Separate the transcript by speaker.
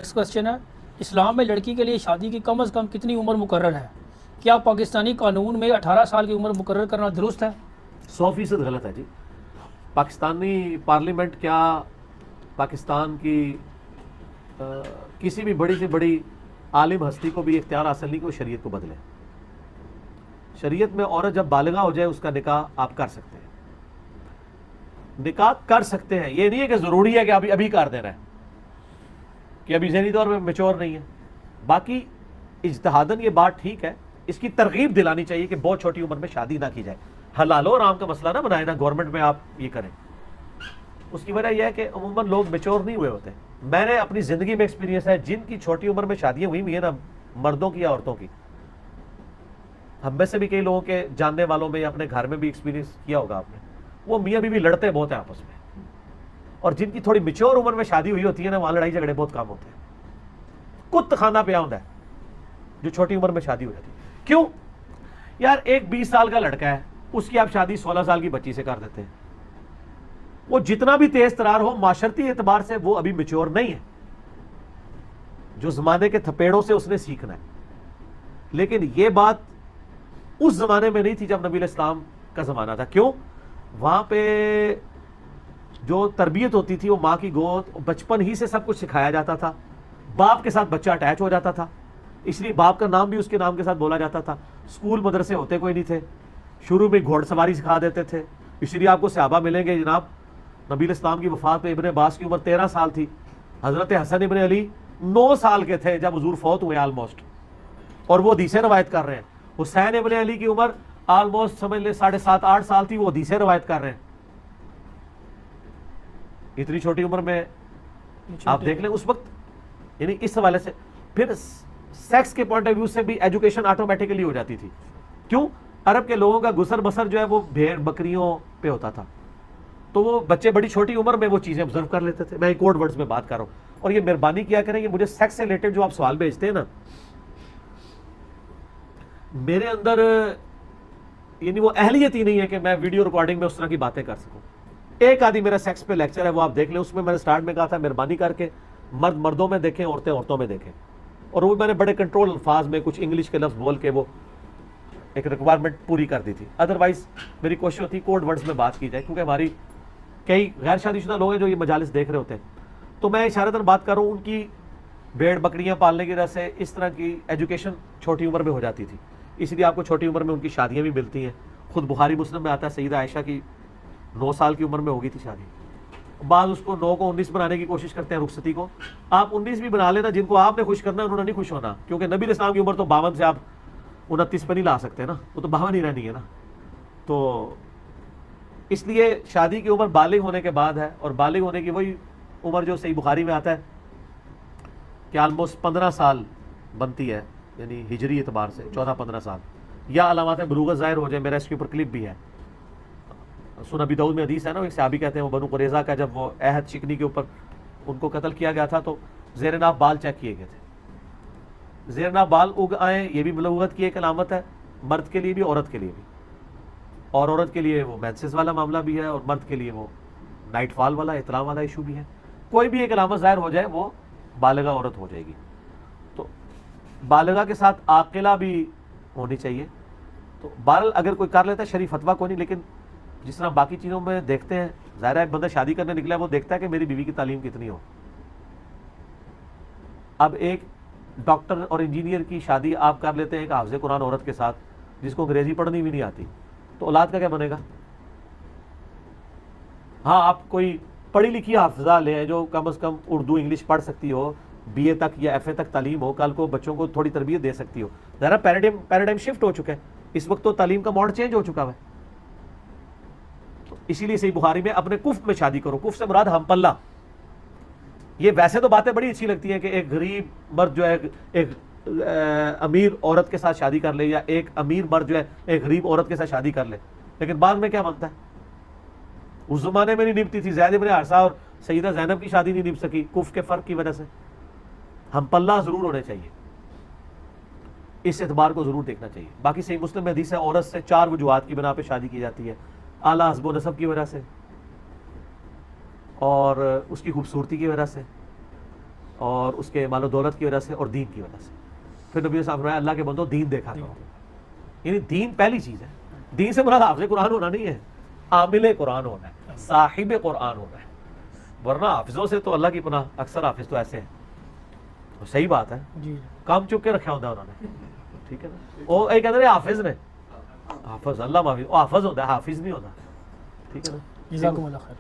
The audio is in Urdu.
Speaker 1: نیکسٹ کوشچن ہے، اسلام میں لڑکی کے لیے شادی کی کم از کم کتنی عمر مقرر ہے؟ کیا پاکستانی قانون میں 18 سال کی عمر مقرر کرنا درست ہے؟
Speaker 2: 100% غلط ہے جی. پاکستانی پارلیمنٹ کیا پاکستان کی کسی بھی بڑی سے بڑی عالم ہستی کو بھی اختیار حاصل نہیں کہ وہ شریعت کو بدلے. شریعت میں عورت جب بالغہ ہو جائے اس کا نکاح آپ کر سکتے ہیں. نکاح کر سکتے ہیں، یہ نہیں ہے کہ ضروری ہے کہ ابھی کر دینا ہے کہ ابھی ذہنی طور پہ میچور نہیں ہے. باقی اجتہاداً یہ بات ٹھیک ہے، اس کی ترغیب دلانی چاہیے کہ بہت چھوٹی عمر میں شادی نہ کی جائے. حلال و حرام کا مسئلہ نہ بنائے نا گورنمنٹ میں آپ یہ کریں. اس کی وجہ یہ ہے کہ عموماً لوگ میچور نہیں ہوئے ہوتے. میں نے اپنی زندگی میں ایکسپیرینس ہے جن کی چھوٹی عمر میں شادیاں ہوئی ہیں نا، مردوں کی یا عورتوں کی، ہم میں سے بھی کئی لوگوں کے جاننے والوں میں یا اپنے گھر میں بھی ایکسپیرینس کیا ہوگا آپ نے، وہ میاں بیوی لڑتے بہت ہیں آپس میں. اور جن کی تھوڑی میچور عمر میں شادی ہوئی ہوتی ہے نا، وہاں لڑائی جھگڑے بہت کام ہوتے ہیں. کت خانہ پیا ہوتا ہے جو چھوٹی عمر میں شادی ہو جاتی ہے. کیوں یار؟ ایک 20 سال کا لڑکا ہے، اس کی آپ شادی 16 سال کی بچی سے کر دیتے ہیں. وہ جتنا بھی تیز ترار ہو، معاشرتی اعتبار سے وہ ابھی میچور نہیں ہے. جو زمانے کے تھپیڑوں سے اس نے سیکھنا ہے. لیکن یہ بات اس زمانے میں نہیں تھی جب نبی علیہ السلام کا زمانہ تھا. کیوں؟ وہاں پہ جو تربیت ہوتی تھی وہ ماں کی گود، بچپن ہی سے سب کچھ سکھایا جاتا تھا. باپ کے ساتھ بچہ اٹیچ ہو جاتا تھا، اس لیے باپ کا نام بھی اس کے نام کے ساتھ بولا جاتا تھا. اسکول مدرسے ہوتے کوئی نہیں تھے، شروع میں گھوڑ سواری سکھا دیتے تھے. اس لیے آپ کو صحابہ ملیں گے جناب، نبی علیہ السلام کی وفات پہ ابن عباس کی عمر 13 سال تھی. حضرت حسن ابن علی 9 سال کے تھے جب حضور فوت ہوئے آلموسٹ، اور وہ حدیثیں روایت کر رہے ہیں. حسین ابن علی کی عمر آلموسٹ سمجھ لیں 7.5-8 سال تھی، وہ حدیثیں روایت کر رہے ہیں. اتنی چھوٹی عمر میں آپ دیکھ لیں اس وقت. یعنی اس حوالے سے پھر سیکس کے پوائنٹ آف ویو سے بھی ایجوکیشن آٹومیٹیکلی ہو جاتی تھی. کیوں؟ عرب کے لوگوں کا گسر بسر جو ہے وہ بھیڑ بکریوں پہ ہوتا تھا، تو وہ بچے بڑی چھوٹی عمر میں وہ چیزیں آبزرو کر لیتے تھے. میں کوڈ ورڈز میں بات کر رہا ہوں. اور یہ مہربانی کیا کریں کہ مجھے سیکس سے ریلیٹڈ جو آپ سوال بھیجتے ہیں نا، میرے اندر یعنی وہ اہلیت ہی نہیں ہے کہ میں ویڈیو ریکارڈنگ میں اس طرح کی باتیں کر سکوں. ایک آدھی میرا سیکس پہ لیکچر ہے، وہ آپ دیکھ لیں. اس میں میں نے سٹارٹ میں کہا تھا مہربانی کر کے مرد مردوں میں دیکھیں، عورتیں عورتوں میں دیکھیں. اور وہ میں نے بڑے کنٹرول الفاظ میں کچھ انگلش کے لفظ بول کے وہ ایک ریکوائرمنٹ پوری کر دی تھی. ادروائز میری کوشش ہوتی کوڈ ورڈز میں بات کی جائے، کیونکہ ہماری کئی غیر شادی شدہ لوگ ہیں جو یہ مجالس دیکھ رہے ہوتے ہیں. تو میں اشارتاً بات کر رہا ہوں ان کی بھیڑ بکریاں پالنے کی وجہ سے اس طرح کی ایجوکیشن چھوٹی عمر میں ہو جاتی تھی. اس لیے آپ کو چھوٹی عمر میں ان کی شادیاں بھی ملتی ہیں. خود بخاری مسلم میں آتا ہے سیدہ عائشہ کی 9 سال کی عمر میں ہو گئی تھی شادی. بعض اس کو 9 کو 19 بنانے کی کوشش کرتے ہیں رخصتی کو. آپ 19 بھی بنا لینا، جن کو آپ نے خوش کرنا ہے انہوں نے نہیں خوش ہونا. کیونکہ نبی علیہ السلام کی عمر تو 52 سے آپ 29 پہ نہیں لا سکتے نا، وہ تو 52 ہی رہنی ہے نا. تو اس لیے شادی کی عمر بالغ ہونے کے بعد ہے، اور بالغ ہونے کی وہی عمر جو صحیح بخاری میں آتا ہے کہ آلموسٹ 15 سال بنتی ہے، یعنی ہجری اعتبار سے 14-15 سال، یا علامات بلوغت ظاہر ہو جائے. میرا اس کے اوپر کلپ بھی ہے، سنن ابی داؤد میں حدیث ہے نا، ایک صحابی کہتے ہیں وہ بنو قریظہ کا جب وہ عہد شکنی کے اوپر ان کو قتل کیا گیا تھا تو زیر ناف بال چیک کیے گئے تھے. زیر ناف بال اگ آئیں، یہ بھی بلوغت کی ایک علامت ہے، مرد کے لیے بھی عورت کے لیے بھی. اور عورت کے لیے وہ مینسز والا معاملہ بھی ہے، اور مرد کے لیے وہ نائٹ فال والا احتلام والا ایشو بھی ہے. کوئی بھی ایک علامت ظاہر ہو جائے وہ بالغہ عورت ہو جائے گی. تو بالغہ کے ساتھ عاقلہ بھی ہونی چاہیے. تو بہرحال اگر کوئی کر لیتا ہے شریف فتویٰ کوئی نہیں، لیکن جس طرح باقی چیزوں میں دیکھتے ہیں، ظاہر ہے ایک بندہ شادی کرنے نکلا ہے وہ دیکھتا ہے کہ میری بیوی کی تعلیم کتنی ہو. اب ایک ڈاکٹر اور انجینئر کی شادی آپ کر لیتے ہیں ایک حافظ قرآن عورت کے ساتھ جس کو انگریزی پڑھنی بھی نہیں آتی، تو اولاد کا کیا بنے گا؟ ہاں آپ کوئی پڑھی لکھی حافظہ لیں جو کم از کم اردو انگلش پڑھ سکتی ہو، BA تک یا FA تک تعلیم ہو، کل کو بچوں کو تھوڑی تربیت دے سکتی ہو. ذرا پیراڈائم شفٹ ہو چکا ہے اس وقت، تو تعلیم کا موڈ چینج ہو چکا ہے. اسی لیے صحیح بخاری میں اپنے کفر میں شادی کرو. کفر سے مراد ہم پلہ. یہ ویسے تو باتیں بڑی اچھی لگتی ہیں کہ ایک غریب مرد جو ہے ایک امیر عورت کے ساتھ شادی کر لے، یا ایک امیر مرد جو ہے ایک غریب عورت کے ساتھ شادی کر لے، لیکن بعد میں کیا بنتا ہے؟ اس زمانے میں نہیں نبھتی تھی. زید بن حارثہ اور سیدہ زینب کی شادی نہیں نبھ سکی کفر کے فرق کی وجہ سے. ہم پلہ ضرور ہونے چاہیے، اس اعتبار کو ضرور دیکھنا چاہیے. باقی صحیح مسلم میں حدیث ہے عورت سے 4 وجوہات کی بنا پہ شادی کی جاتی ہے. اعلیٰ حسب و نسب کی وجہ سے، اور اس کی خوبصورتی کی وجہ سے، اور اس کے مال و دولت کی وجہ سے اور دین کی وجہ سے. پھر نبی صاحب نے اللہ کے بندو دین دیکھا کرو. یعنی دین پہلی چیز ہے. دین سے مراد حافظ قرآن ہونا نہیں ہے، عامل قرآن ہونا ہے، صاحب قرآن ہونا ہے. ورنہ حافظوں سے تو اللہ کی پناہ، اکثر حافظ تو ایسے ہیں. تو صحیح بات ہے،
Speaker 1: جی
Speaker 2: کام چپ کے رکھا ہوتا ہے انہوں نے. ٹھیک ہے نا، وہ یہ کہتے ہیں حافظ نے، حافظ اللہ معافی، وہ حافظ ہوتا ہے، حافظ نہیں ہوتا. ٹھیک ہے نا.
Speaker 1: جزاکم اللہ خیر.